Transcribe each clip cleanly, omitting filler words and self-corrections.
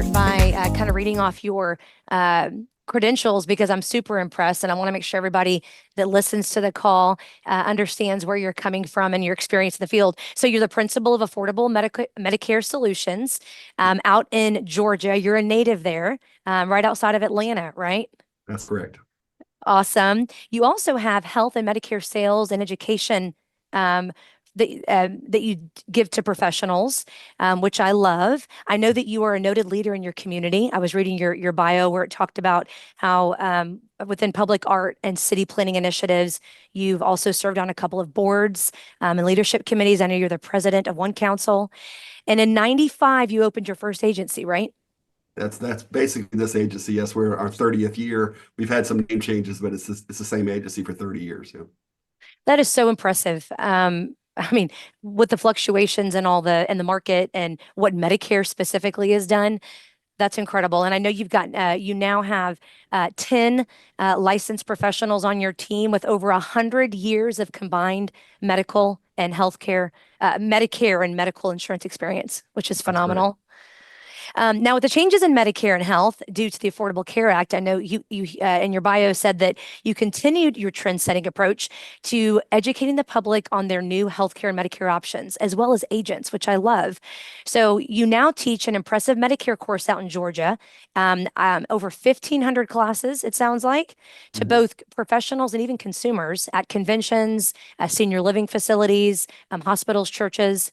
start by kind of reading off your credentials because I'm super impressed, and I want to make sure everybody that listens to the call understands where you're coming from and your experience in the field. So you're the principal of Affordable Medicare Solutions out in Georgia. You're a native there, right outside of Atlanta, right? That's correct. Awesome. You also have health and Medicare sales and education um, that you give to professionals, which I love. I know that you are a noted leader in your community. I was reading your bio where it talked about how within public art and city planning initiatives, you've also served on a couple of boards and leadership committees. I know you're the president of one council. And in 95, you opened your first agency, right? That's basically this agency. Yes, we're our 30th year. We've had some name changes, but it's the same agency for 30 years. Yeah. That is so impressive. I mean, with the fluctuations and all the market and what Medicare specifically has done, that's incredible. And I know you now have 10 licensed professionals on your team with over 100 years of combined medical and healthcare, Medicare and medical insurance experience, which is That's correct. phenomenal. Now, with the changes in Medicare and health due to the Affordable Care Act, I know you in your bio said that you continued your trend-setting approach to educating the public on their new healthcare and Medicare options, as well as agents, which I love. So you now teach an impressive Medicare course out in Georgia, over 1,500 classes, it sounds like, to Mhm. both professionals and even consumers at conventions, senior living facilities, hospitals, churches.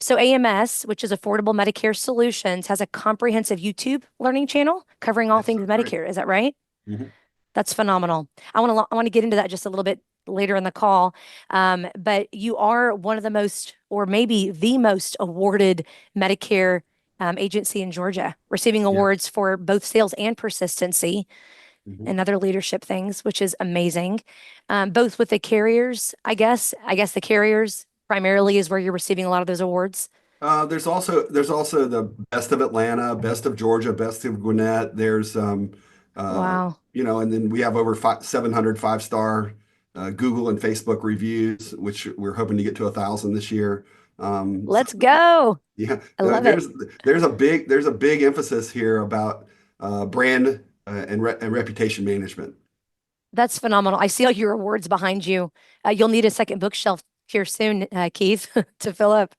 So AMS, which is Affordable Medicare Solutions, has a comprehensive YouTube learning channel covering all Yes, things that's right. Medicare. Is that right? Mhm. That's phenomenal. I want to get into that just a little bit later in the call. But you are one of the most, or maybe the most awarded Medicare agency in Georgia, receiving Yeah. awards for both sales and persistency Mhm. and other leadership things, which is amazing. Both with the carriers, I guess the carriers primarily is where you're receiving a lot of those awards. There's also the best of Atlanta, best of Georgia, best of Gwinnett. There's Wow. and then we have over 700 five-star Google and Facebook reviews, which we're hoping to get to 1,000 this year. So Let's go. yeah, I love it. there's a big emphasis here about brand and reputation management. That's phenomenal. I see all your awards behind you. You'll need a second bookshelf here soon, Keith, to fill up.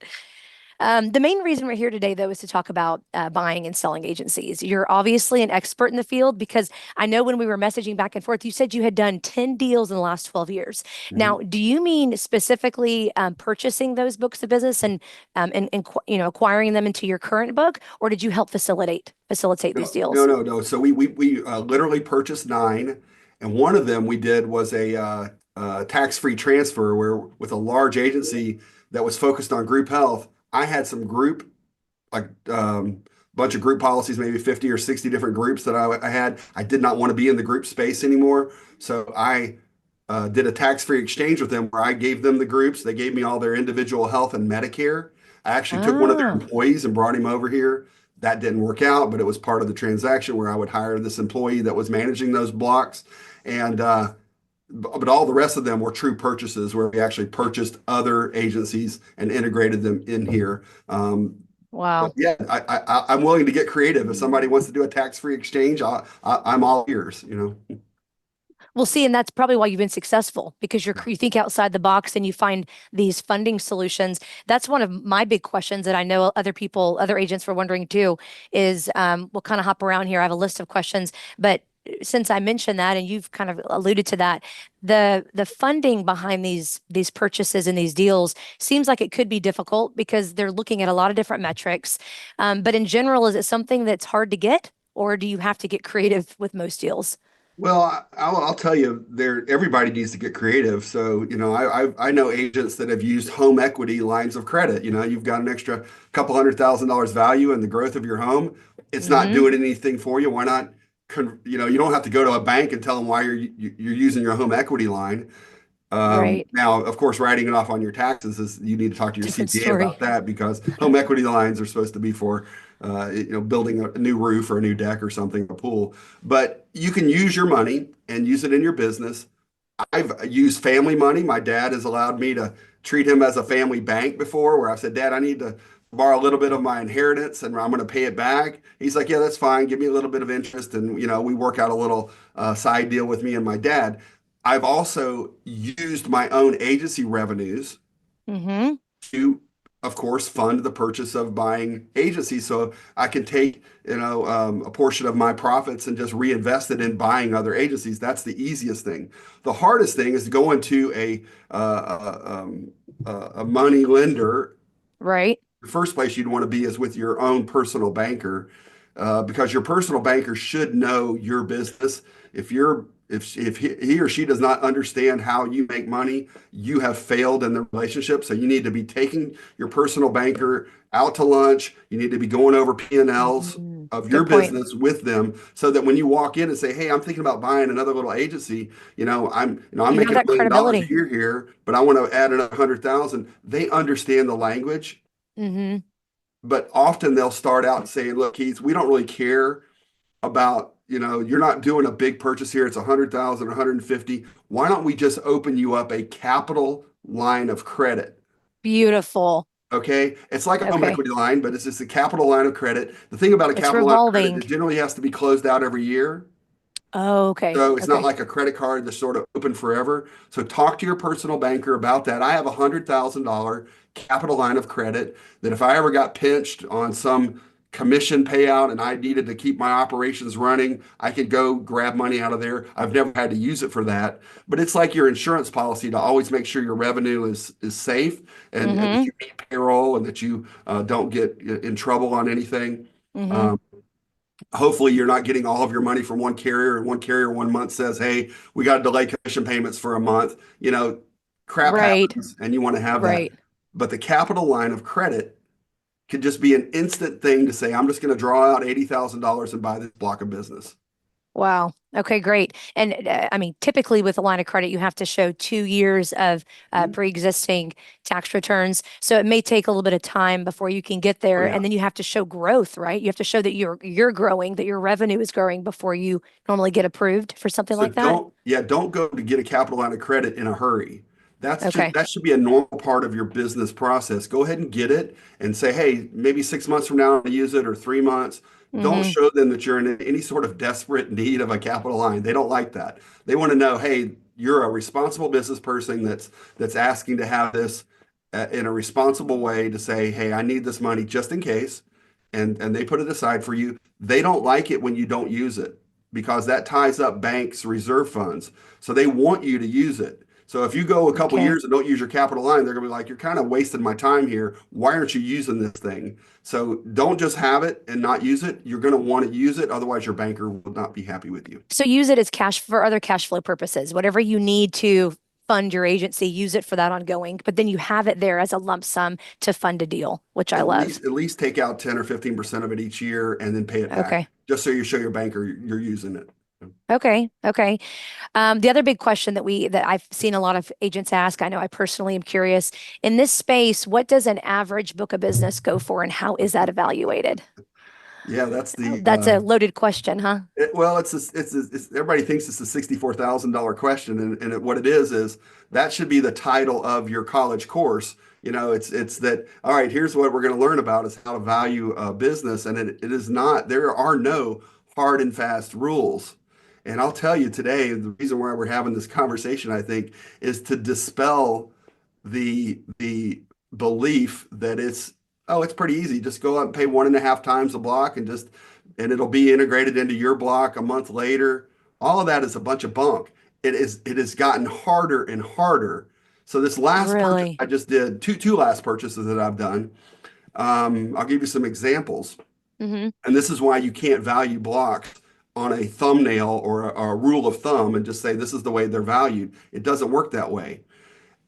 The main reason we're here today, though, is to talk about buying and selling agencies. You're obviously an expert in the field because I know when we were messaging back and forth, you said you had done 10 deals in the last 12 years. Now, Mhm. do you mean specifically purchasing those books of business and acquiring them into your current book, or did you help facilitate these No, no, deals? no, no. So we literally purchased nine, and one of them we did was a tax-free transfer where with a large agency that was focused on group health. I had some group like bunch of group policies, maybe 50 or 60 different groups that I had. I did not want to be in the group space anymore, so I did a tax-free exchange with them where I gave them the groups. They gave me all their individual health and Medicare. I actually took one of their Ah, employees and brought him over here. That didn't work out, but it was part of the transaction where I would hire this employee that was managing those blocks. And but all the rest of them were true purchases where we actually purchased other agencies and integrated them in here. But wow. yeah, I'm willing to get creative. If somebody wants to do a tax-free exchange, I'm all ears. Well, see, and that's probably why you've been successful because Yeah. you think outside the box and you find these funding solutions. That's one of my big questions that I know other agents were wondering too, is we'll kind of hop around here. I have a list of questions, but since I mentioned that and you've kind of alluded to that, the funding behind these purchases and these deals seems like it could be difficult because they're looking at a lot of different metrics. But in general, is it something that's hard to get, or do you have to get creative with most deals? Well, I'll tell you, everybody needs to get creative. So, I know agents that have used home equity lines of credit. You've got an extra couple $100,000 value in the growth of your home. It's not Mm-hmm. doing anything for you. Why not? You don't have to go to a bank and tell them why you're using your home equity line. Right. Now, of course, writing it off on your taxes is you need to talk to your Different CPA story. about that because home equity lines are supposed to be for, building a new roof or a new deck or something, a pool. But you can use your money and use it in your business. I've used family money. My dad has allowed me to treat him as a family bank before, where I've said, Dad, I need to borrow a little bit of my inheritance and I'm going to pay it back. He's like, yeah, that's fine. Give me a little bit of interest. And, we work out a little side deal with me and my dad. I've also used my own agency revenues Mm-hmm. to, of course, fund the purchase of buying agencies. So I can take, a portion of my profits and just reinvest it in buying other agencies. That's the easiest thing. The hardest thing is to go into a money lender. Right. The first place you'd want to be is with your own personal banker, because your personal banker should know your business. If he or she does not understand how you make money, you have failed in the relationship. So you need to be taking your personal banker out to lunch. You need to be going over P&Ls Mhm. of your Good point. business with them, so that when you walk in and say, "Hey, I'm thinking about buying another little agency. I'm You have making that $1 million a credibility. year here, but I want to add another 100,000." They understand the language, Mm-hmm. but often they'll start out saying, "Look, Keith, we don't really care about, you're not doing a big purchase here. It's 100,000 or 150. Why don't we just open you up a capital line of credit?" Beautiful. Okay. It's like a home Okay. equity line, but it's just a capital line of credit. The thing about a It's capital line of credit, revolving. it generally has to be closed out every year. Oh, okay. So it's not Okay. like a credit card that's sort of open forever. So talk to your personal banker about that. I have $100,000 capital line of credit that if I ever got pinched on some commission payout and I needed to keep my operations running, I could go grab money out of there. I've never had to use it for that. But it's like your insurance policy to always make sure your revenue is safe, and that Mm-hmm. you meet payroll, and that you don't get in trouble on anything. Mm-hmm. Um, Hopefully you're not getting all of your money from one carrier, and one carrier 1 month says, "Hey, we got to delay commission payments for a month." Crap Right. happens and you want to have that. Right. But the capital line of credit could just be an instant thing to say, "I'm just going to draw out $80,000 and buy this block of business." Wow. Okay, great. And I mean, typically with a line of credit, you have to show 2 years of Mhm. pre-existing tax returns. So it may take a little bit of time before you can get Oh there. yeah. And then you have to show growth, right? You have to show that you're growing, that your revenue is growing before you normally get approved for something So like that. don't go to get a capital line of credit in a hurry. Okay. That should be a normal part of your business process. Go ahead and get it and say, "Hey, maybe 6 months from now I'll use it, or 3 months." Don't Mm-hmm. show them that you're in any sort of desperate need of a capital line. They don't like that. They want to know, "Hey, you're a responsible business person that's asking to have this in a responsible way, to say, 'Hey, I need this money just in case,'" and they put it aside for you. They don't like it when you don't use it, because that ties up banks' reserve funds. So they want you to use it. So if you go a couple Okay. years and don't use your capital line, they're going to be like, "You're kind of wasting my time here. Why aren't you using this thing?" So don't just have it and not use it. You're going to want to use it. Otherwise, your banker will not be happy with you. So use it as cash for other cash flow purposes. Whatever you need to fund your agency, use it for that ongoing. But then you have it there as a lump sum to fund a deal, which I love. At least take out 10 or 15% of it each year and then pay it back, Okay. just so you show your banker you're using it. Okay. Okay. The other big question that I've seen a lot of agents ask, I know I personally am curious, in this space, what does an average book of business go for, and how is that evaluated? Yeah, that's the That's a loaded question, huh? well, it's everybody thinks it's a $64,000 question, what it is that should be the title of your college course. It's that, all right, here's what we're going to learn about, is how to value a business, and it is not. There are no hard and fast rules. And I'll tell you today, the reason why we're having this conversation, I think, is to dispel the belief that it's pretty easy. Just go out and pay 1.5 times a block, and it'll be integrated into your block a month later. All of that is a bunch of bunk. It has gotten harder and harder. So this last purchase Really? I just did, two last purchases that I've done. I'll give you some examples. Mm-hmm. And this is why you can't value blocks on a thumbnail or a rule of thumb and just say this is the way they're valued. It doesn't work that way.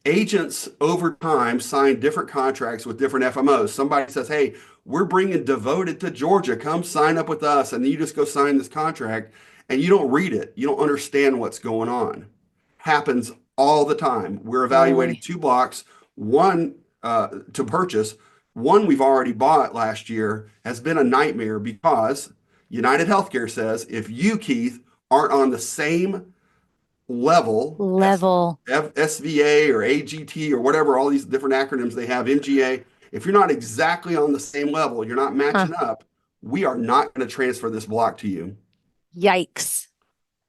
Agents over time sign different contracts with different FMOs. Somebody says, "Hey, we're bringing Devoted to Georgia. Come sign up with us." And then you just go sign this contract and you don't read it. You don't understand what's going on. Happens all the time. We're evaluating Really? two blocks, one to purchase. One we've already bought last year has been a nightmare, because United Healthcare says if you, Keith, aren't on the same level as Level. SVA or AGT or whatever, all these different acronyms they have, MGA. If you're not exactly on the same level, you're not Huh. matching up, we are not going to transfer this block to you. Yikes.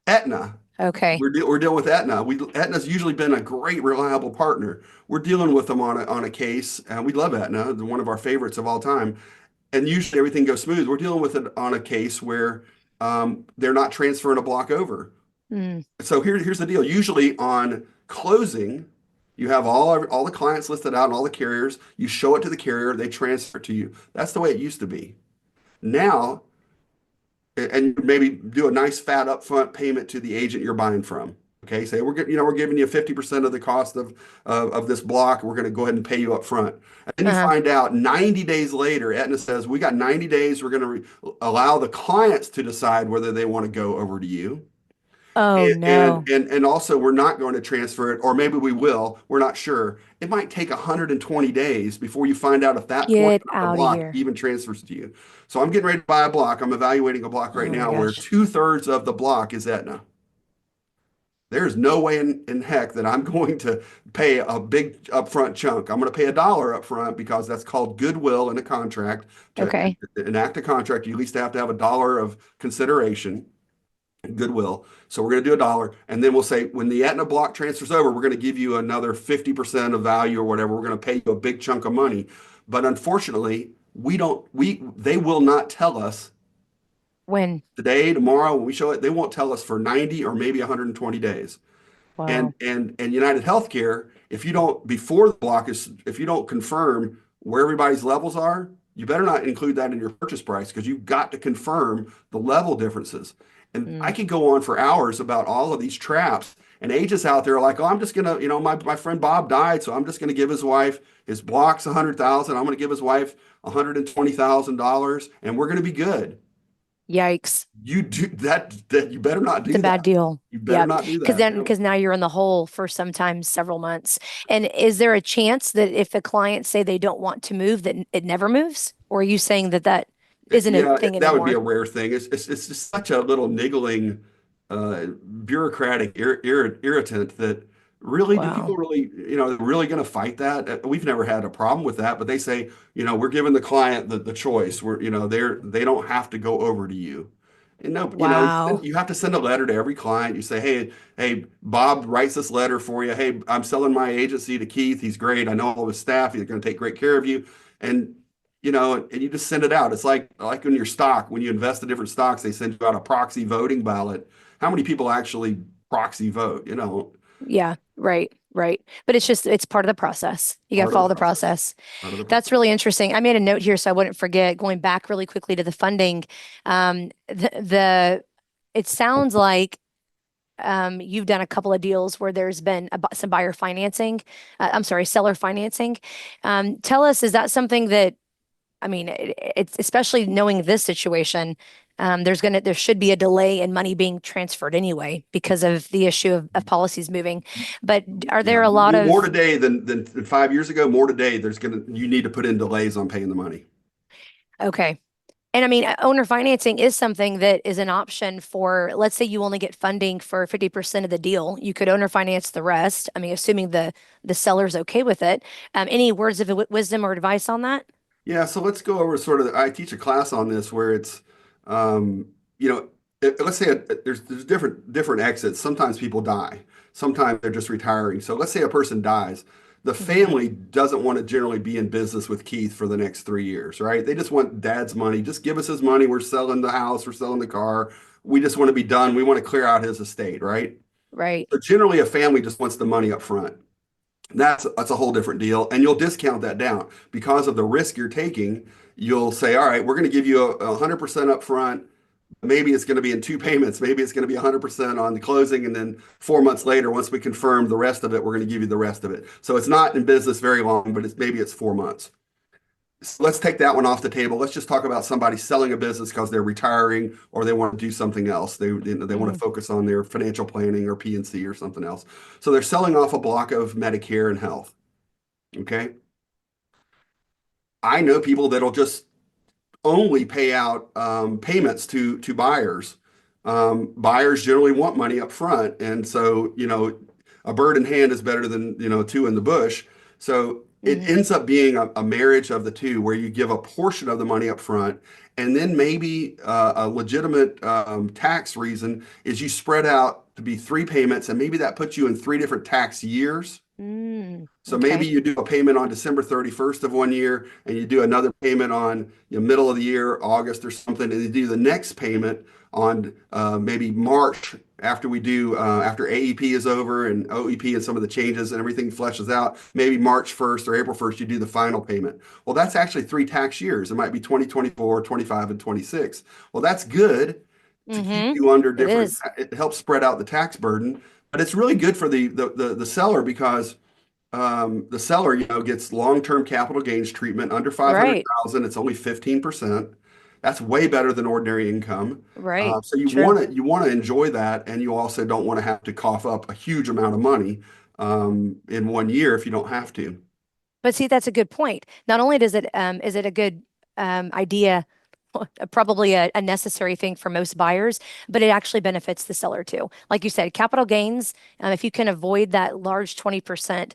Aetna, Okay. we're dealing with Aetna. Aetna's usually been a great, reliable partner. We're dealing with them on a case, and we love Aetna. They're one of our favorites of all time. And usually everything goes smooth. We're dealing with it on a case where they're not transferring a block over. Mm. So here's the deal. Usually on closing, you have all the clients listed out and all the carriers. You show it to the carrier, they transfer it to you. That's the way it used to be. Now, and maybe do a nice fat upfront payment to the agent you're buying from. Okay, say we're giving you 50% of the cost of this block. We're going to go ahead and pay you up front. And then you Uh-huh. find out 90 days later, Aetna says, we got 90 days. We're going to allow the clients to decide whether they want to go over to you. Oh no. And also we're not going to transfer it, or maybe we will. We're not sure. It might take 120 days before you find out if that portion Get of the out of block here. even transfers to you. So I'm getting ready to buy a block. I'm evaluating a block right Oh my now where gosh. 2/3 of the block is Aetna. There's no way in heck that I'm going to pay a big upfront chunk. I'm going to pay $1 upfront because that's called goodwill in a contract. To Okay. enact a contract, you at least have to have $1 of consideration, goodwill. So we're going to do $1, and then we'll say when the Aetna block transfers over, we're going to give you another 50% of value or whatever. We're going to pay you a big chunk of money. But unfortunately, they will not tell us When? today, tomorrow, when we show it, they won't tell us for 90 or maybe 120 days. Wow. And United Healthcare, if you don't before the block is if you don't confirm where everybody's levels are, you better not include that in your purchase price because you've got to confirm the level differences. And I Mm. could go on for hours about all of these traps. And agents out there are like, oh, I'm just gonna, my friend Bob died, so I'm just gonna give his wife his block's 100,000. I'm gonna give his wife $120,000, and we're gonna be good. Yikes. You do that you better not It's a do that. bad deal. You better Yep. not do Because that. then, because now you're in the hole for sometimes several months. And is there a chance that if the clients say they don't want to move, that it never moves? Or are you saying that that isn't a Yeah, thing that would be a anymore? rare thing. It's just such a little niggling, bureaucratic irritant that really do people Wow. really, really going to fight that? We've never had a problem with that, but they say, we're giving the client the choice. They don't have to go over to you. And no, Wow. you have to send a letter to every client. You say, hey, Bob writes this letter for you. Hey, I'm selling my agency to Keith. He's great. I know all his staff. He's going to take great care of you. And and you just send it out. It's like when your stock, when you invest in different stocks, they send you out a proxy voting ballot. How many people actually proxy vote? Yeah. Right. Right. But it's just, it's part of the process. You got to Part of the follow the process. process. Part of the That's process. really interesting. I made a note here so I wouldn't forget, going back really quickly to the funding. It sounds like you've done a couple of deals where there's been some buyer financing. I'm sorry, seller financing. Tell us, is that something that, I mean, it's especially knowing this situation, there should be a delay in money being transferred anyway because of the issue of policies moving. But are Yeah, there a lot more of, today than 5 years ago. More today, you need to put in delays on paying the money. okay. And I mean, owner financing is something that is an option for, let's say you only get funding for 50% of the deal. You could owner finance the rest. I mean, assuming the seller's okay with it. Any words of wisdom or advice on that? Yeah, so let's go over sort of. I teach a class on this where it's, um, you know, let's say there's different exits. Sometimes people die. Sometimes they're just retiring. So let's say a person dies. The Hmm. family doesn't want to generally be in business with Keith for the next 3 years, right? They just want dad's money. Just give us his money. We're selling the house. We're selling the car. We just want to be done. We want to clear out his estate, right? Right. So generally, a family just wants the money up front. That's a whole different deal, and you'll discount that down because of the risk you're taking. You'll say, all right, we're going to give you 100% up front. Maybe it's going to be in two payments. Maybe it's going to be 100% on the closing, and then 4 months later, once we confirm the rest of it, we're going to give you the rest of it. So it's not in business very long, but maybe it's 4 months. So let's take that one off the table. Let's just talk about somebody selling a business because they're retiring or they want to do something else. They want to Hmm. focus on their financial planning or PNC or something else. So they're selling off a block of Medicare and health. Okay. I know people that'll just only pay out payments to buyers. Buyers generally want money up front, and so a bird in hand is better than two in the bush. So it Hmm. ends up being a marriage of the two where you give a portion of the money up front, and then maybe a legitimate tax reason is you spread out to be three payments, and maybe that puts you in three different tax years. Mm. So maybe Okay. you do a payment on December 31st of one year, and you do another payment on middle of the year, August or something, and you do the next payment on maybe March after we do after AEP is over and OEP and some of the changes and everything fleshes out. Maybe March 1st or April 1st, you do the final payment. Well, that's actually three tax years. It might be 2024, 25, and 26. Well, that's good to keep Hmm. you under It different. is. It helps spread out the tax burden, but it's really good for the seller because the seller, gets long-term capital gains treatment under Right. 500,000. It's only 15%. That's way better than ordinary income. Right. So you True. want to enjoy that, and you also don't want to have to cough up a huge amount of money in one year if you don't have to. But see, that's a good point. Not only does it is it a good idea, probably a necessary thing for most buyers, but it actually benefits the seller too. Like you said, capital gains, if you can avoid that large 20%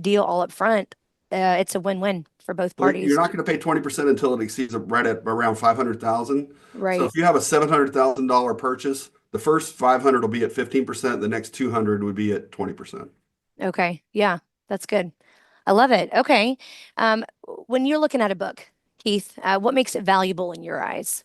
deal all up front, it's a win-win for both Well, you're parties. not going to pay 20% until it exceeds right at around 500,000. So Right. if you have a $700,000 purchase, the first 500 will be at 15%, the next 200 would be at 20%. Okay. Yeah, that's good. I love it. Okay. When you're looking at a book, Keith, what makes it valuable in your eyes?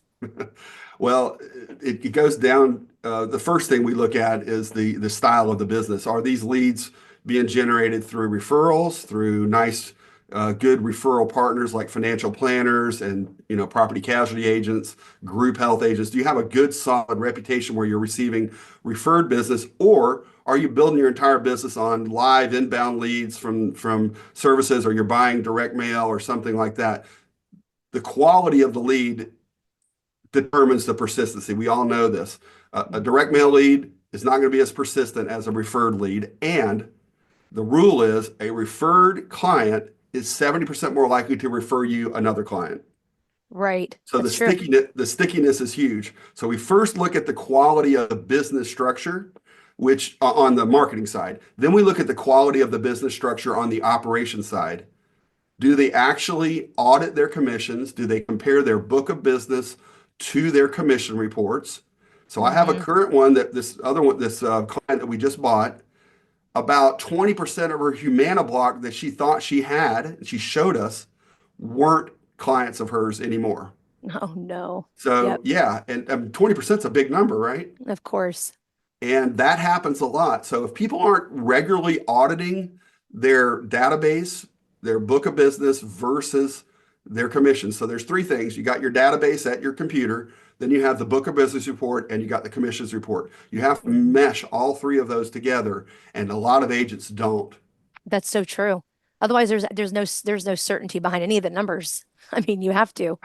Well, it goes down. The first thing we look at is the style of the business. Are these leads being generated through referrals, through nice, good referral partners like financial planners and property casualty agents, group health agents? Do you have a good, solid reputation where you're receiving referred business, or are you building your entire business on live inbound leads from services, or you're buying direct mail or something like that? The quality of the lead determines the persistency. We all know this. A direct mail lead is not going to be as persistent as a referred lead. And the rule is a referred client is 70% more likely to refer you another client. Right. So That's true. the stickiness is huge. So we first look at the quality of the business structure, which on the marketing side. Then we look at the quality of the business structure on the operation side. Do they actually audit their commissions? Do they compare their book of business to their commission reports? So I have a Hmm. current one that this other one, this client that we just bought, about 20% of her Humana block that she thought she had, and she showed us, weren't clients of hers anymore. Oh no. So Yep. yeah, and 20% is a big number, right? Of course. And that happens a lot. So if people aren't regularly auditing their database, their book of business versus their commissions. So there's three things. You got your database at your computer, then you have the book of business report, and you got the commissions report. You have to mesh all three of those together, and a lot of agents don't. That's so true. Otherwise, there's no certainty behind any of the numbers. I mean, you have to.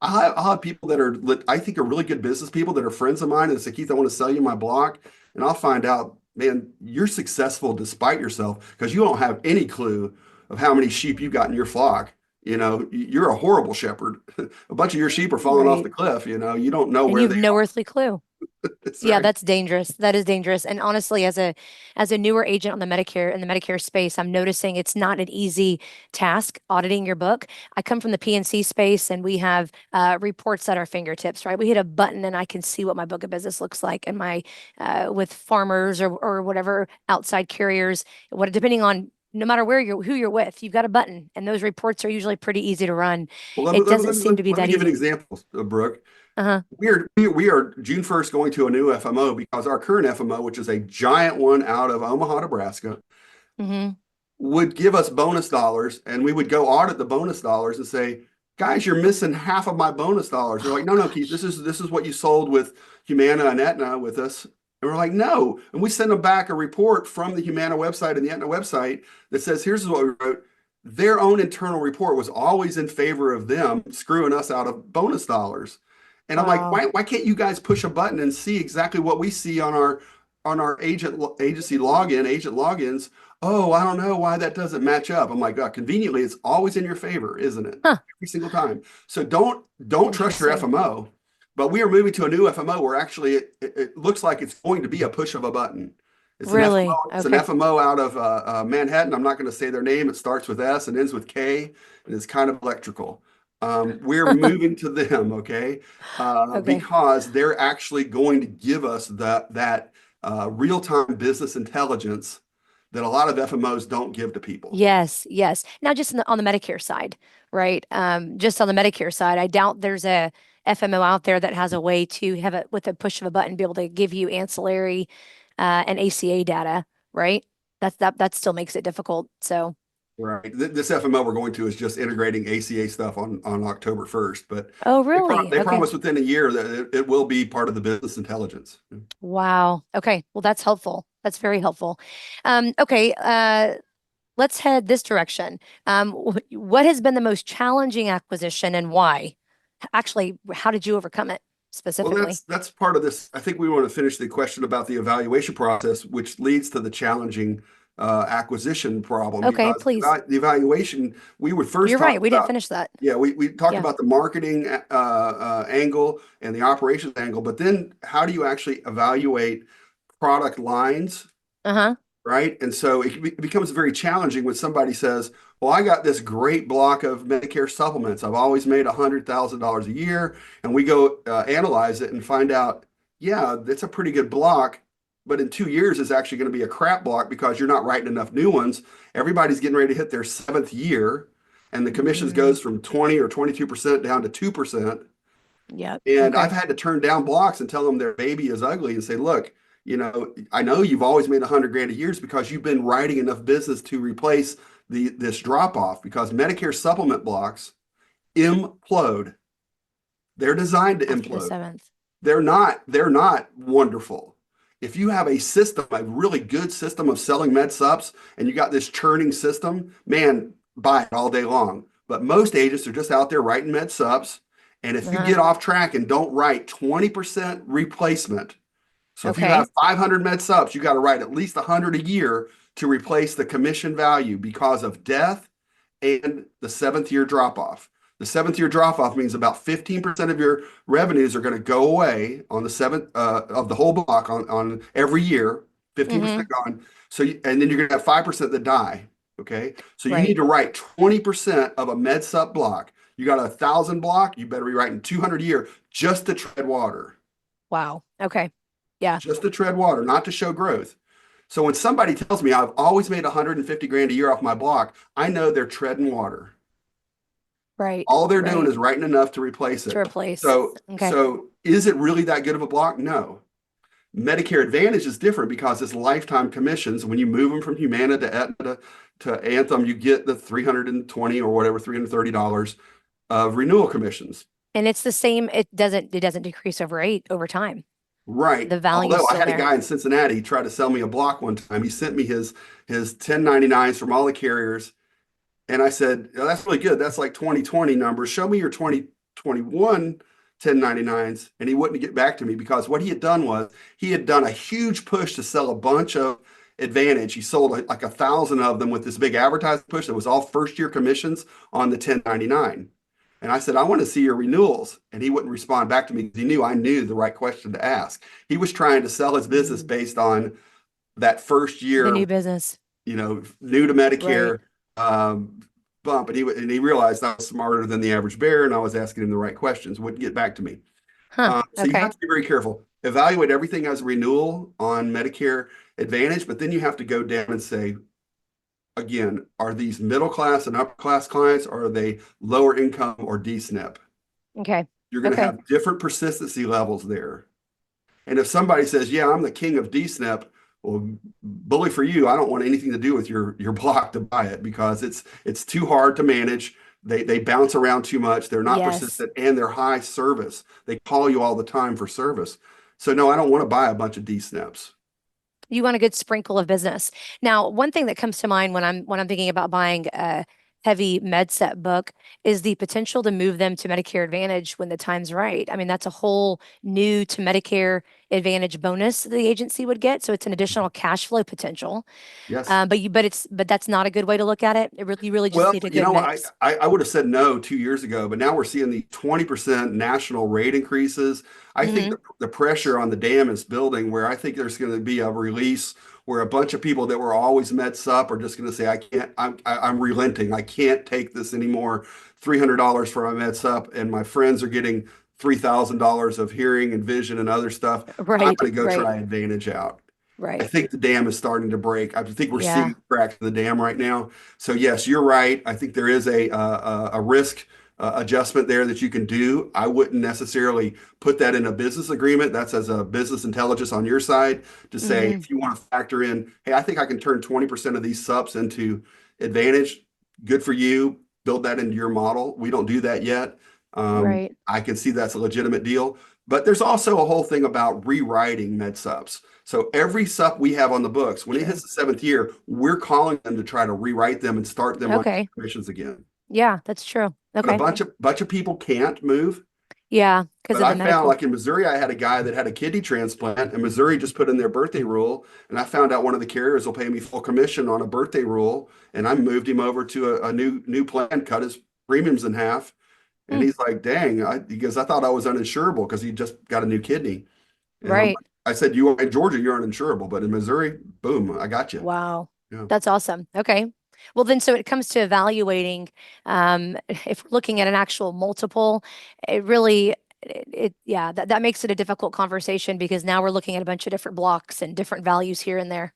I'll have people that are, I think, are really good business people that are friends of mine and say, Keith, I want to sell you my block. And I'll find out, man, you're successful despite yourself because you don't have any clue of how many sheep you got in your flock. You're a horrible shepherd. A bunch of your sheep are falling off Right. the cliff. You don't know And where you've they no are. earthly clue. That's Yeah, right. that's dangerous. That is dangerous. And honestly, as a newer agent on the Medicare in the Medicare space, I'm noticing it's not an easy task auditing your book. I come from the PNC space and we have reports at our fingertips, right? We hit a button and I can see what my book of business looks like and my with farmers or whatever outside carriers, what depending on no matter who you're with, you've got a button and those reports are usually pretty easy to run. Well, let me, It let me, doesn't let me, seem to be let me that give an easy. example, Brooke. Uh-huh. We are June 1st going to a new FMO because our current FMO, which is a giant one out of Omaha, Nebraska, Hmm. would give us bonus dollars, and we would go audit the bonus dollars and say, guys, you're missing half of my bonus dollars. They're like, Oh no, no, Keith, gosh. this is what you sold with Humana and Aetna with us. And we're like, no. And we send them back a report from the Humana website and the Aetna website that says, here's what we wrote. Their own internal report was always in favor of them screwing us out of bonus dollars. And I'm like, Wow. why can't you guys push a button and see exactly what we see on our agency login, agent logins? Oh, I don't know why that doesn't match up. I'm like, God, conveniently, it's always in your favor, isn't it? Huh. Every single time. So don't trust your Interesting. FMO. But we are moving to a new FMO where actually it looks like it's going to be a push of a button. It's an Really? FMO. It's an Okay. FMO out of Manhattan. I'm not going to say their name. It starts with S and ends with K, and it's kind of electrical. We're moving to them, okay, Okay. because they're actually going to give us that real-time business intelligence that a lot of FMOs don't give to people. Yes, yes. Now, just on the Medicare side, right? Just on the Medicare side, I doubt there's a FMO out there that has a way to have it with a push of a button, be able to give you ancillary and ACA data, right? That still makes it difficult. So, Right. This FMO we're going to is just integrating ACA stuff on October 1st, but oh, really? they Okay. promise within a year that it will be part of the business intelligence. Wow. Okay. Well, that's helpful. That's very helpful. Okay. Let's head this direction. What has been the most challenging acquisition and why? Actually, how did you overcome it Well, specifically? that's part of this. I think we want to finish the question about the evaluation process, which leads to the challenging acquisition problem Okay, because please. the evaluation we would first You're right. talk We didn't about. finish that. Yeah, we talked Yeah. about the marketing angle and the operations angle, but then how do you actually evaluate product lines, Uh-huh. right? And so it becomes very challenging when somebody says, "Well, I got this great block of Medicare supplements. I've always made $100,000 a year," and we go analyze it and find out, yeah, that's a pretty good block, but in 2 years it's actually going to be a crap block because you're not writing enough new ones. Everybody's getting ready to hit their seventh year, and the commissions Mm, goes from 20 or 22% down to 2%. yep. And I've Okay. had to turn down blocks and tell them their baby is ugly and say, look, I know you've always made 100 grand a year because you've been writing enough business to replace this drop off because Medicare supplement blocks implode. They're designed to After the implode. seventh. They're not wonderful. If you have a system, a really good system of selling med subs, and you got this churning system, man, buy it all day long. But most agents are just out there writing med subs. And if you Uh-huh. get off track and don't write 20% replacement, so if you have Okay. 500 med subs, you got to write at least 100 a year to replace the commission value because of death and the seventh year drop off. The seventh year drop off means about 15% of your revenues are going to go away on the seventh of the whole block on every year, 15% Mm-hmm. gone. So, and then you're going to have 5% that die. Okay. So you need Right. to write 20% of a med sub block. You got 1,000 block, you better be writing 200 a year just to tread water, Wow. Okay. Yeah. just to tread water, not to show growth. So when somebody tells me I've always made 150 grand a year off my block, I know they're treading water. Right. All they're doing Right. is writing enough to replace To it. replace. So, Okay. so is it really that good of a block? No. Medicare Advantage is different because it's lifetime commissions. When you move them from Humana to Aetna to Anthem, you get the 320 or whatever, $330 of renewal commissions. And it's the same. It doesn't decrease over time. Right. The value is Although I still had a there. guy in Cincinnati try to sell me a block one time. He sent me his 1099s from all the carriers. And I said, "Oh, that's really good. That's like 2020 numbers. Show me your 2021 1099s." And he wouldn't get back to me because what he had done was he had done a huge push to sell a bunch of Advantage. He sold like 1,000 of them with this big advertising push that was all first year commissions on the 1099. And I said, "I want to see your renewals." And he wouldn't respond back to me because he knew I knew the right question to ask. He was trying to sell his business Mm. based on that first The year, new business. new to Right. Medicare um, bump, and he realized I was smarter than the average bear, and I was asking him the right questions. Wouldn't get back to me. Huh. So you have Okay. to be very careful. Evaluate everything as renewal on Medicare Advantage, but then you have to go down and say, again, are these middle class and upper class clients, or are they lower income or D-SNP? Okay. You're going to Okay. have different persistency levels there. And if somebody says, "Yeah, I'm the king of D-SNP," well, bully for you. I don't want anything to do with your block to buy it because it's too hard to manage. They bounce around too much. They're not Yes. persistent and they're high service. They call you all the time for service. So no, I don't want to buy a bunch of D-SNPs. You want a good sprinkle of business. Now, one thing that comes to mind when I'm thinking about buying a heavy med set book is the potential to move them to Medicare Advantage when the time's right. I mean, that's a whole new to Medicare advantage bonus the agency would get. So it's an additional cash flow potential. Yes. But that's not a good way to look at it. You really just Well, need a good I, mix. I would have said no 2 years ago, but now we're seeing the 20% national rate increases. I think Hmm. the pressure on the dam is building where I think there's going to be a release where a bunch of people that were always Mets up are just going to say, I can't, I'm relenting. I can't take this anymore. $300 for my Mets up, and my friends are getting $3,000 of hearing and vision and other stuff. I'm Right, going to go right, try Advantage out. I right. think the dam is starting to break. I think we're Yeah. seeing cracks in the dam right now. So yes, you're right. I think there is a risk adjustment there that you can do. I wouldn't necessarily put that in a business agreement. That's as a business intelligence on your side to say Hmm. if you want to factor in, hey, I think I can turn 20% of these subs into Advantage. Good for you. Build that into your model. We don't do that yet. Right. I can see that's a legitimate deal. But there's also a whole thing about rewriting med subs. So every sup we have on the books, when it hits True. the seventh year, we're calling them to try to rewrite them and start them on Okay. commissions again. Yeah, that's true. But a Okay. bunch of people can't move. Yeah, because But of the I found, medical. like in Missouri, I had a guy that had a kidney transplant, and Missouri just put in their birthday rule. And I found out one of the carriers will pay me full commission on a birthday rule, and I moved him over to a new plan, cut his premiums in half. And Hmm. he's like, "Dang!" He goes, "I thought I was uninsurable because he just got a new kidney." And Right. I said, "You in Georgia, you're uninsurable, but in Missouri, boom, I got you." Wow. Yeah. That's awesome. Okay. Well, then, so it comes to evaluating, if we're looking at an actual multiple, it really, yeah, that makes it a difficult conversation because now we're looking at a bunch of different blocks and different values here and there.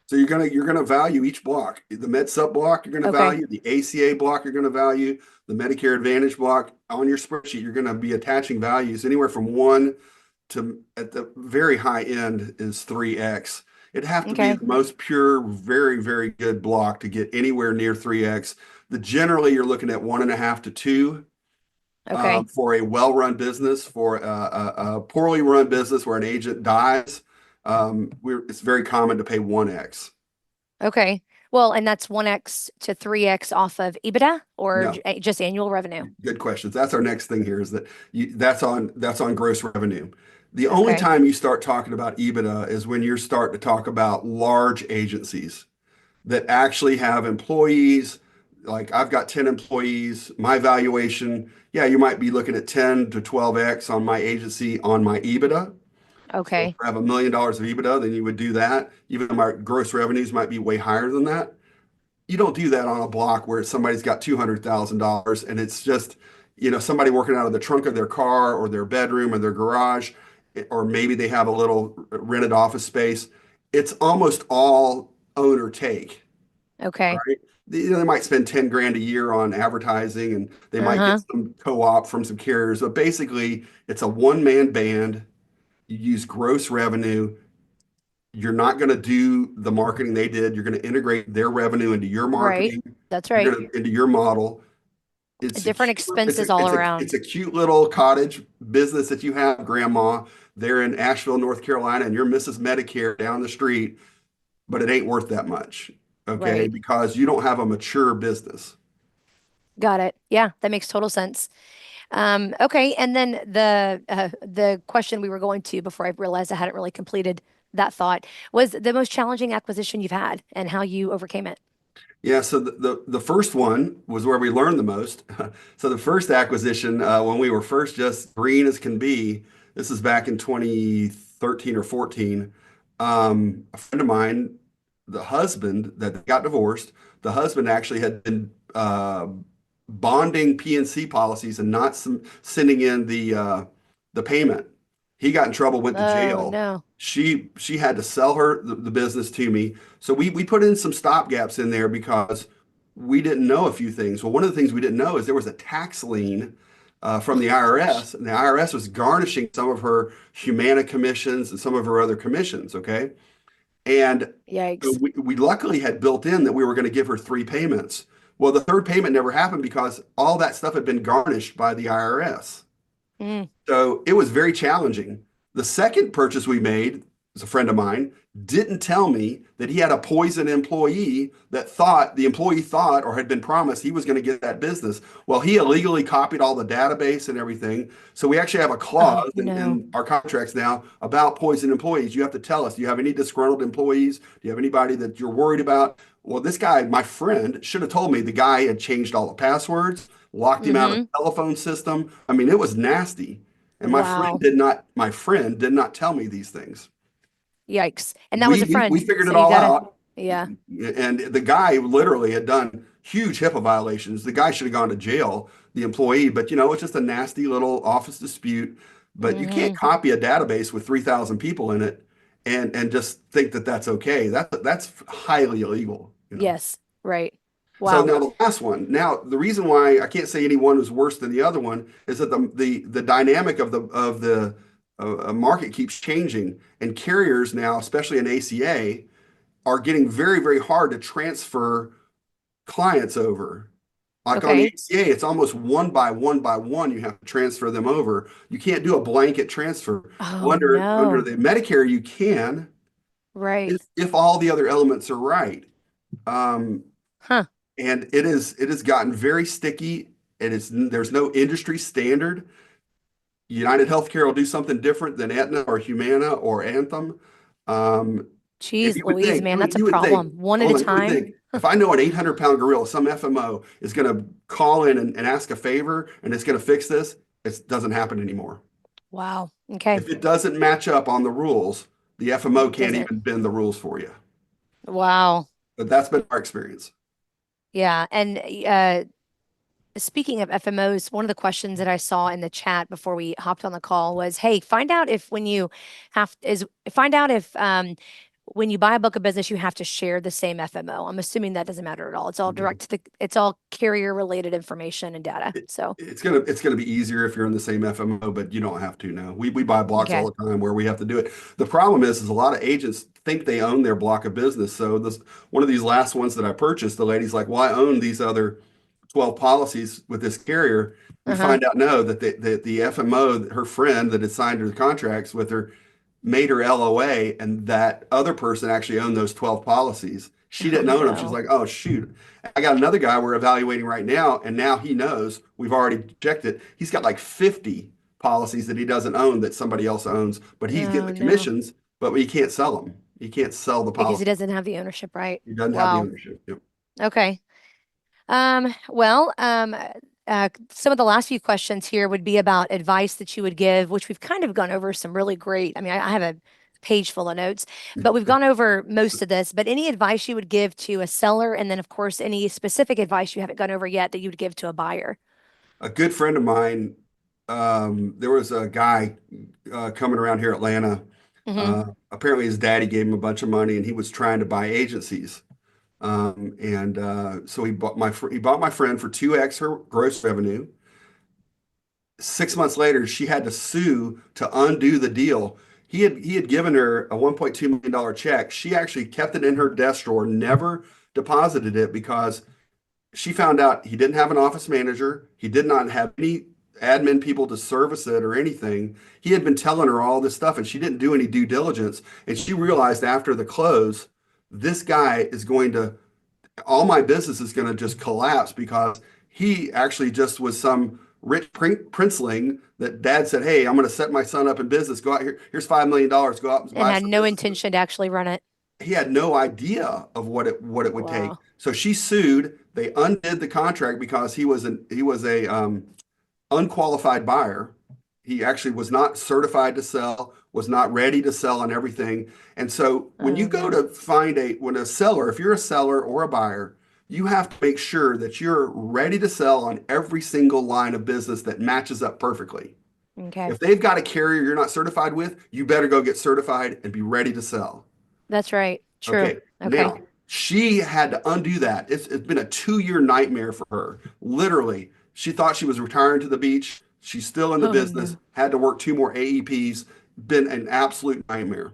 So you're gonna value each block. The Med Sup block you're gonna Okay. value, the ACA block you're gonna value, the Medicare Advantage block. On your spreadsheet, you're gonna be attaching values anywhere from one to at the very high end is 3x. It'd have to be Okay. the most pure, very, very good block to get anywhere near 3x. The generally you're looking at 1.5 to 2 Okay. for a well-run business, for a poorly run business where an agent dies. It's very common to pay 1x. Okay. Well, and that's 1x to 3x off of EBITDA or No, just annual revenue. good questions. That's our next thing here is that that's on gross revenue. The only Okay. time you start talking about EBITDA is when you're starting to talk about large agencies that actually have employees. Like I've got 10 employees, my valuation, yeah, you might be looking at 10 to 12x on my agency on my EBITDA. So if Okay. I have $1 million of EBITDA, then you would do that. Even though my gross revenues might be way higher than that. You don't do that on a block where somebody's got $200,000 and it's just, somebody working out of the trunk of their car or their bedroom or their garage, or maybe they have a little rented office space. It's almost all owner take, Okay. right? They might spend 10 grand a year on advertising and they might get Uh-huh. some co-op from some carriers, but basically it's a one-man band. You use gross revenue. You're not going to do the marketing they did. You're going to integrate their revenue into your Right. marketing. That's You're right. going to into your model. It's a Different cute, expenses all it's around. a cute little cottage business that you have, Grandma. They're in Asheville, North Carolina, and you're Mrs. Medicare down the street, but it ain't worth that much, okay? Right. Because you don't have a mature business. Got it. Yeah, that makes total sense. Okay, and then the question we were going to before I realized I hadn't really completed that thought was the most challenging acquisition you've had and how you overcame it. Yeah, so the first one was where we learned the most. So the first acquisition, when we were first just green as can be, this is back in 2013 or 14. A friend of mine, the husband that got divorced, the husband actually had been bonding PNC policies and not sending in the payment. He got in trouble, went to Oh jail. no. She had to sell the business to me. So we put in some stopgaps in there because we didn't know a few things. Well, one of the things we didn't know is there was a tax lien from Oh the gosh. IRS, and the IRS was garnishing some of her Humana commissions and some of her other commissions. Okay, and so Yikes. we luckily had built in that we were going to give her three payments. Well, the third payment never happened because all that stuff had been garnished by the IRS. Mm, So it was very challenging. The second purchase we made is a friend of mine. didn't tell me that he had a poison employee that thought the employee thought or had been promised he was going to get that business. Well, he illegally copied all the database and everything. So we actually have a Oh, clause no. in our contracts now about poison employees. You have to tell us, do you have any disgruntled employees? Do you have anybody that you're worried about? Well, this guy, my friend, should have told me the guy had changed all the passwords, locked him out of Mm-hmm. the telephone system. I mean, it was nasty. And Wow. my friend did not tell me these things. Yikes. And that was We a we, we friend. figured So it you all gotta, out, yeah. and the guy literally had done huge HIPAA violations. The guy should have gone to jail, the employee, but it's just a nasty little office dispute. But you can't Mm-hmm. copy a database with 3,000 people in it and just think that that's okay. That's highly illegal. Yes. Right. So Wow. now the last one. Now the reason why I can't say any one is worse than the other one is that the dynamic of the market keeps changing, and carriers now, especially in ACA, are getting very, very hard to transfer clients over. Like on the Okay. ACA, it's almost one by one by one, you have to transfer them over. You can't do a blanket transfer. Oh, Under no. the Medicare, you can Right. if all the other elements are right. Um, Huh. and it has gotten very sticky. There's no industry standard. United Healthcare will do something different than Aetna or Humana or Anthem. Um, and Jeez you would Louise, think, man, that's a you would think, problem. One at a hold on, you would time. think if I know an 800-pound gorilla, some FMO is going to call in and ask a favor and it's going to fix this, it doesn't happen anymore. Wow. Okay. If it doesn't match up on the rules, the FMO It can't doesn't. even bend the rules for you. Wow. But that's been our experience. Yeah. And speaking of FMOs, one of the questions that I saw in the chat before we hopped on the call was, "Hey, find out if when you buy a book of business, you have to share the same FMO." I'm assuming that doesn't matter at all. It's all carrier related information and data. It, So, it's gonna be easier if you're in the same FMO, but you don't have to now. We buy blocks okay. all the time where we have to do it. The problem is a lot of agents think they own their block of business. So this one of these last ones that I purchased, the lady's like, "Well, I own these other 12 policies with this carrier." We Uh-huh. find out no, that the FMO, her friend that had signed her contracts with her, made her LOA, and that other person actually owned those 12 policies. She Oh didn't own them. She's no. like, "Oh, shoot. I got another guy we're evaluating right now, and now he knows we've already checked it. He's got like 50 policies that he doesn't own that somebody else owns, but he's getting Oh the no. commissions, but he can't sell them. He can't sell the Because he policy. doesn't have the ownership right. He doesn't have the Wow. ownership." Yep. Okay. Well, some of the last few questions here would be about advice that you would give, which we've kind of gone over some really great. I mean, I have a page full of notes, but we've gone over most of this. But any advice you would give to a seller, and then, of course, any specific advice you haven't gone over yet that you would give to a buyer? A good friend of mine, there was a guy coming around here, Atlanta. Mm-hmm. Apparently, his daddy gave him a bunch of money, and he was trying to buy agencies. And so he bought my friend for 2x her gross revenue. 6 months later, she had to sue to undo the deal. He had given her a $1.2 million check. She actually kept it in her desk drawer, never deposited it because she found out he didn't have an office manager. He did not have any admin people to service it or anything. He had been telling her all this stuff and she didn't do any due diligence. And she realized after the close, this guy is going to, all my business is going to just collapse because he actually just was some rich princeling that dad said, "Hey, I'm going to set my son up in business. Go out here. Here's $5 million. Go out and And buy had some no businesses." intention to actually run it. He had no idea of what it would take. Wow. So she sued. They undid the contract because he was a unqualified buyer. He actually was not certified to sell, was not ready to sell and everything. And so when you Oh go no. to find when a seller, if you're a seller or a buyer, you have to make sure that you're ready to sell on every single line of business that matches up perfectly. Okay. If they've got a carrier you're not certified with, you better go get certified and be ready to sell. That's right. True. Okay, Okay. now she had to undo that. It's been a 2 year nightmare for her. Literally, she thought she was retiring to the beach. She's still in the Oh business, no. had to work two more AEPs, been an absolute nightmare.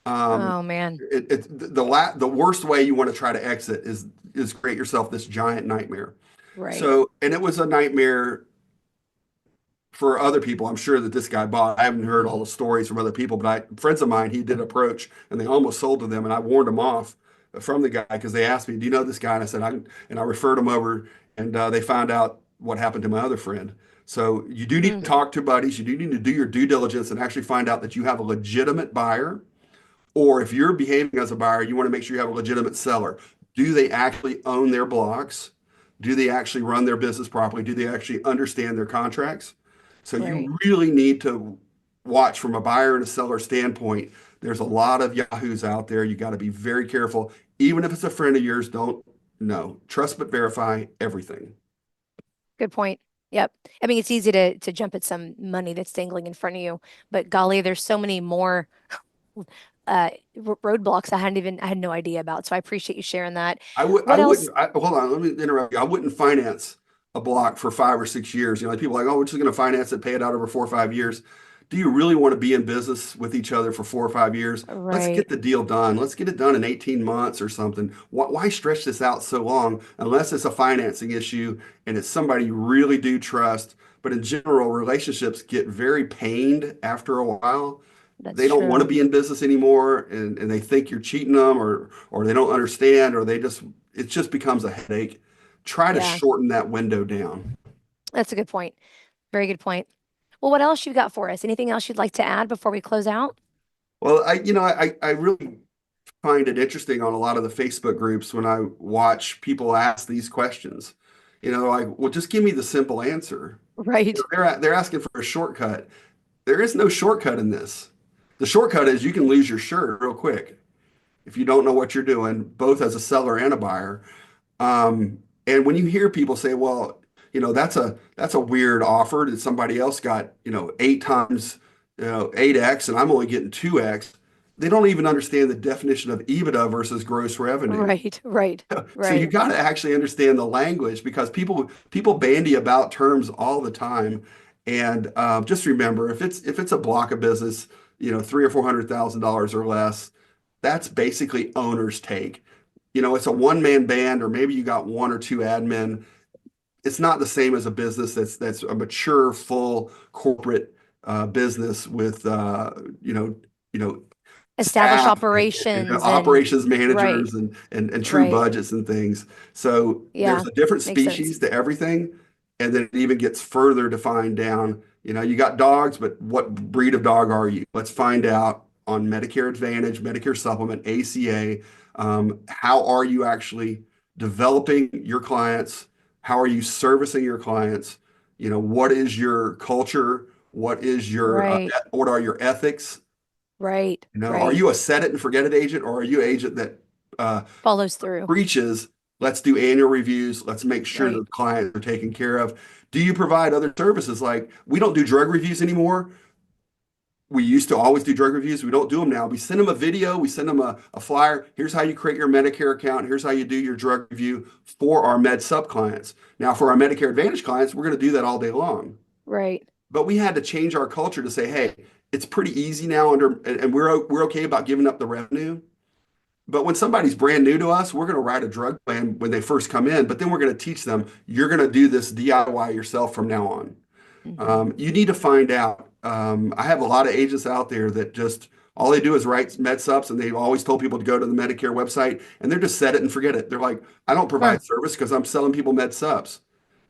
Um, Oh man. the worst way you want to try to exit is create yourself this giant nightmare. Right. So, and it was a nightmare for other people, I'm sure that this guy bought. I haven't heard all the stories from other people, but friends of mine, he did approach, and they almost sold to them, and I warned them off from the guy because they asked me, "Do you know this guy?" And I said, and I referred him over, and they found out what happened to my other friend. So you do need Mm, to talk to buddies. You do need to do your due diligence and actually find out that you have a legitimate buyer, or if you're behaving as a buyer, you want to make sure you have a legitimate seller. Do they actually own their blocks? Do they actually run their business properly? Do they actually understand their contracts? So right. you really need to watch from a buyer and a seller standpoint. There's a lot of yahoos out there. You got to be very careful. Even if it's a friend of yours, don't no. Trust but verify everything. Good point. Yep. I mean, it's easy to jump at some money that's dangling in front of you, but golly, there's so many more roadblocks I had no idea about. So I appreciate you sharing that. I What else? wouldn't, hold on, let me interrupt you. I wouldn't finance a block for 5 or 6 years. You know, like people are like, oh, we're just going to finance it, pay it out over 4 or 5 years. Do you really want to be in business with each other for 4 or 5 years? Let's Right. get the deal done. Let's get it done in 18 months or something. Why stretch this out so long unless it's a financing issue and it's somebody you really do trust? But in general, relationships get very pained after a while. That's They don't want to true. be in business anymore, and they think you're cheating them, or they don't understand, or they just it just becomes a headache. Try to Yeah, shorten that window down. that's a good point. Very good point. Well, what else you got for us? Anything else you'd like to add before we close out? Well, I really find it interesting on a lot of the Facebook groups when I watch people ask these questions. You know, like, well, just give me the simple answer. Right. They're asking for a shortcut. There is no shortcut in this. The shortcut is you can lose your shirt real quick if you don't know what you're doing, both as a seller and a buyer. And when you hear people say, well, you know, that's a weird offer that somebody else got, you know, 8 times, 8x, and I'm only getting 2x. They don't even understand the definition of EBITDA versus gross revenue. Right. Right. So you Right. got to actually understand the language because people bandy about terms all the time. And just remember, if it's a block of business, you know, 300 or 400 thousand dollars or less, that's basically owner's take. You know, it's a one-man band, or maybe you got one or two admin. It's not the same as a business that's a mature, full corporate business with you know Establish staff and operations and operations right. managers and true Right. budgets and things. So Yeah. there's a different Makes sense. species to everything, and then it even gets further defined down. You know, you got dogs, but what breed of dog are you? Let's find out on Medicare Advantage, Medicare Supplement, ACA. How are you actually developing your clients? How are you servicing your clients? You know, what is your culture? Right. What are your ethics? Right. You know, are Right. you a set it and forget it agent, or are you an agent that uh, Follows through. preaches, let's do annual reviews, let's make sure Right. the clients are taken care of? Do you provide other services like we don't do drug reviews anymore? We used to always do drug reviews. We don't do them now. We send them a video, we send them a flyer. Here's how you create your Medicare account. Here's how you do your drug review for our Med Sup clients. Now, for our Medicare Advantage clients, we're going to do that all day long. Right. But we had to change our culture to say, hey, it's pretty easy now and we're okay about giving up the revenue. But when somebody's brand new to us, we're going to write a drug plan when they first come in, but then we're going to teach them, you're going to do this DIY yourself from now on. Hmm. You need to find out. I have a lot of agents out there that just all they do is write med subs, and they've always told people to go to the Medicare website, and they're just set it and forget it. They're like, I don't Huh. provide service because I'm selling people med subs.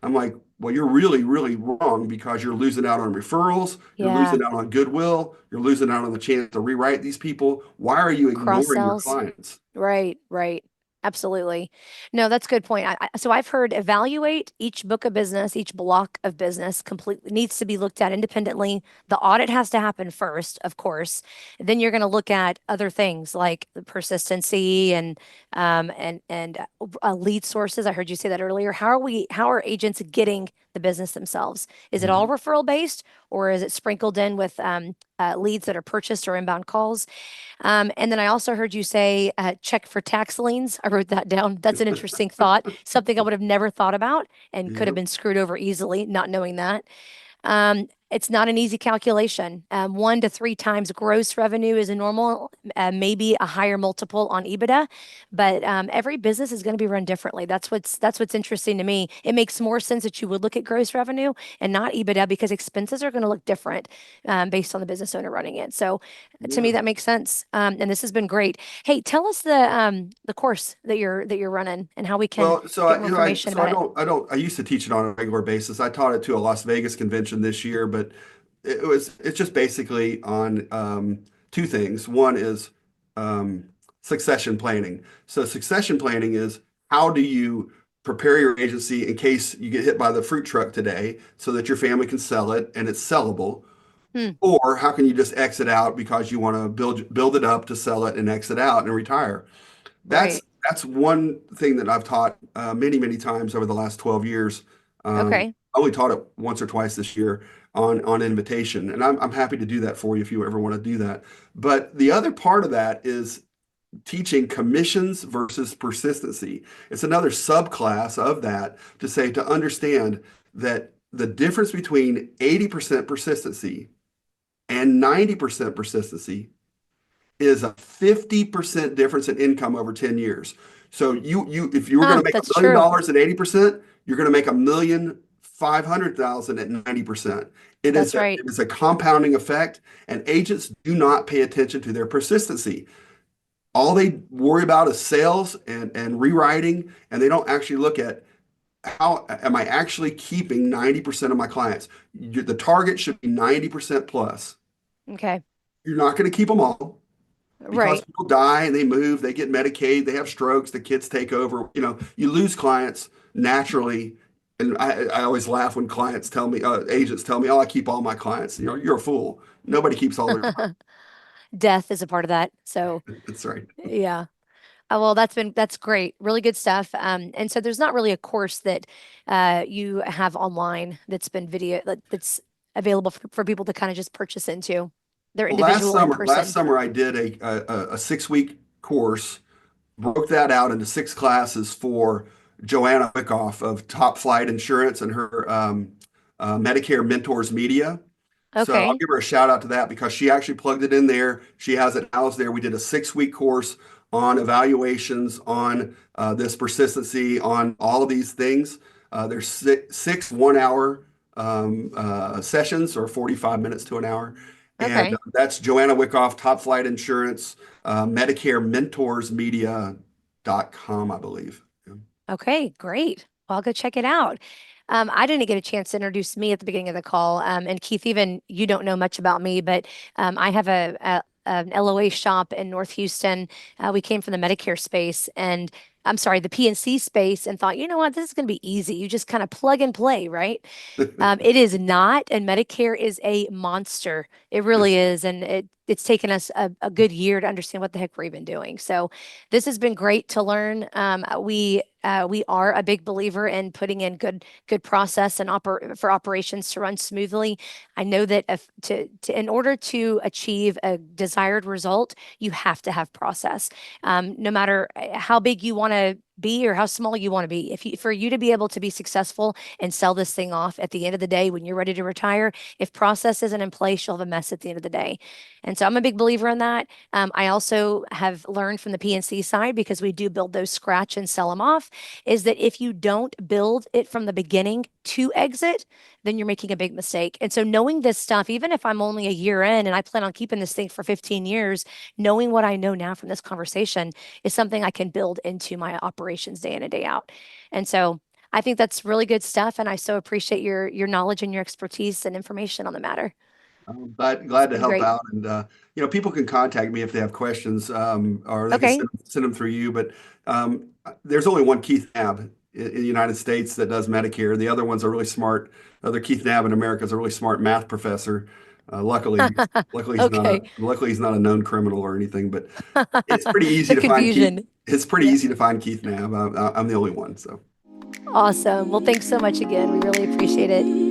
I'm like, well, you're really, really wrong because you're losing out on referrals, you're Yeah. losing out on goodwill, you're losing out on the chance to rewrite these people. Why are you Cross ignoring your sells. clients? Right, right. Absolutely. No, that's a good point. So I've heard evaluate each book of business, each block of business completely needs to be looked at independently. The audit has to happen first, of course. Then you're going to look at other things like the persistency and lead sources. I heard you say that earlier. How are agents getting the business themselves? Is it all Mhm. referral based or is it sprinkled in with leads that are purchased or inbound calls? And then I also heard you say check for tax liens. I wrote that down. That's an interesting thought, something I would have never thought about and could have Yep. been screwed over easily, not knowing that. Um, it's not an easy calculation. 1 to 3 times gross revenue is a normal, maybe a higher multiple on EBITDA, but every business is going to be run differently. That's what's interesting to me. It makes more sense that you would look at gross revenue and not EBITDA because expenses are going to look different based on the business owner running it. So to me, Yeah. that makes sense. And this has been great. Hey, tell us the course that you're running and how we can Well, so get more information so I about it. I used to teach it on a regular basis. I taught it to a Las Vegas convention this year, but it's just basically on two things. One is succession planning. So succession planning is how do you prepare your agency in case you get hit by the fruit truck today so that your family can sell it and it's sellable, Hmm, or how can you just exit out because you want to build it up to sell it and exit out and retire. That's right. that's one thing that I've taught many times over the last 12 years. Okay. I only taught it once or twice this year on invitation, and I'm happy to do that for you if you ever want to do that. But the other part of that is teaching commissions versus persistency. It's another subclass of that to say to understand that the difference between 80% persistency and 90% persistency is a 50% difference in income over 10 years. So if you were going to make That's $1 million true. at 80%, you're going to make 1,500,000 at 90%. That's right. It is a compounding effect, and agents do not pay attention to their persistency. All they worry about is sales and rewriting, and they don't actually look at how am I actually keeping 90% of my clients. The target should be 90% plus. Okay. You're not going to keep them all because Right. people die and they move, they get Medicaid, they have strokes, the kids take over. You lose clients naturally. And I always laugh when clients tell me, agents tell me, oh, I keep all my clients. You're a fool. Nobody keeps all their Death is a part of that. So, clients. That's right. yeah. Well, that's great. Really good stuff. And so there's not really a course that you have online that's been that's available for people to kind of just purchase into. They're Well, individual in last person. summer I did a 6 week course, broke that out into 6 classes for Joanna Wickoff of Top Flight Insurance and her Medicare Mentors Media. So I'll Okay. give her a shout out to that because she actually plugged it in there. She has it housed there. We did a 6 week course on evaluations, on this persistency, on all of these things. There's six 1 hour sessions or 45 minutes to an hour. And Okay. that's Joanna Wickoff, Top Flight Insurance, Medicare Mentors Media.com, I believe. Yeah. Okay, great. Well, I'll go check it out. I didn't get a chance to introduce me at the beginning of the call. And Keith, even you don't know much about me, but I have an LOA shop in North Houston. We came from the Medicare space and I'm sorry, the PNC space, and thought, you know what, this is going to be easy. You just kind of plug and play, right? It is not, and Medicare is a monster. It really is, and it's taken us a good year to understand what the heck we're even doing. So this has been great to learn. We are a big believer in putting in good process and for operations to run smoothly. I know that if in order to achieve a desired result, you have to have process. No matter how big you want to be or how small you want to be. For you to be able to be successful and sell this thing off at the end of the day when you're ready to retire, if process isn't in place, you'll have a mess at the end of the day. And so I'm a big believer in that. I also have learned from the PNC side because we do build those scratch and sell them off, is that if you don't build it from the beginning to exit, then you're making a big mistake. And so knowing this stuff, even if I'm only a year in and I plan on keeping this thing for 15 years, knowing what I know now from this conversation is something I can build into my operations day in and day out. And so I think that's really good stuff. And I so appreciate your knowledge and your expertise and information on the matter. I'm It's glad to been help great. out. And, people can contact me if they have questions, or they can Okay. send them through you. But there's only one Keith Nabb in the United States that does Medicare. The other one's a really smart, other Keith Nabb in America is a really smart math professor. Okay. Luckily he's not a known criminal or anything, but it's pretty easy The to find Keith. confusion. It's pretty Yeah. easy to find Keith Nabb. I'm the only one. So Awesome. Well, thanks so much again. We really appreciate it.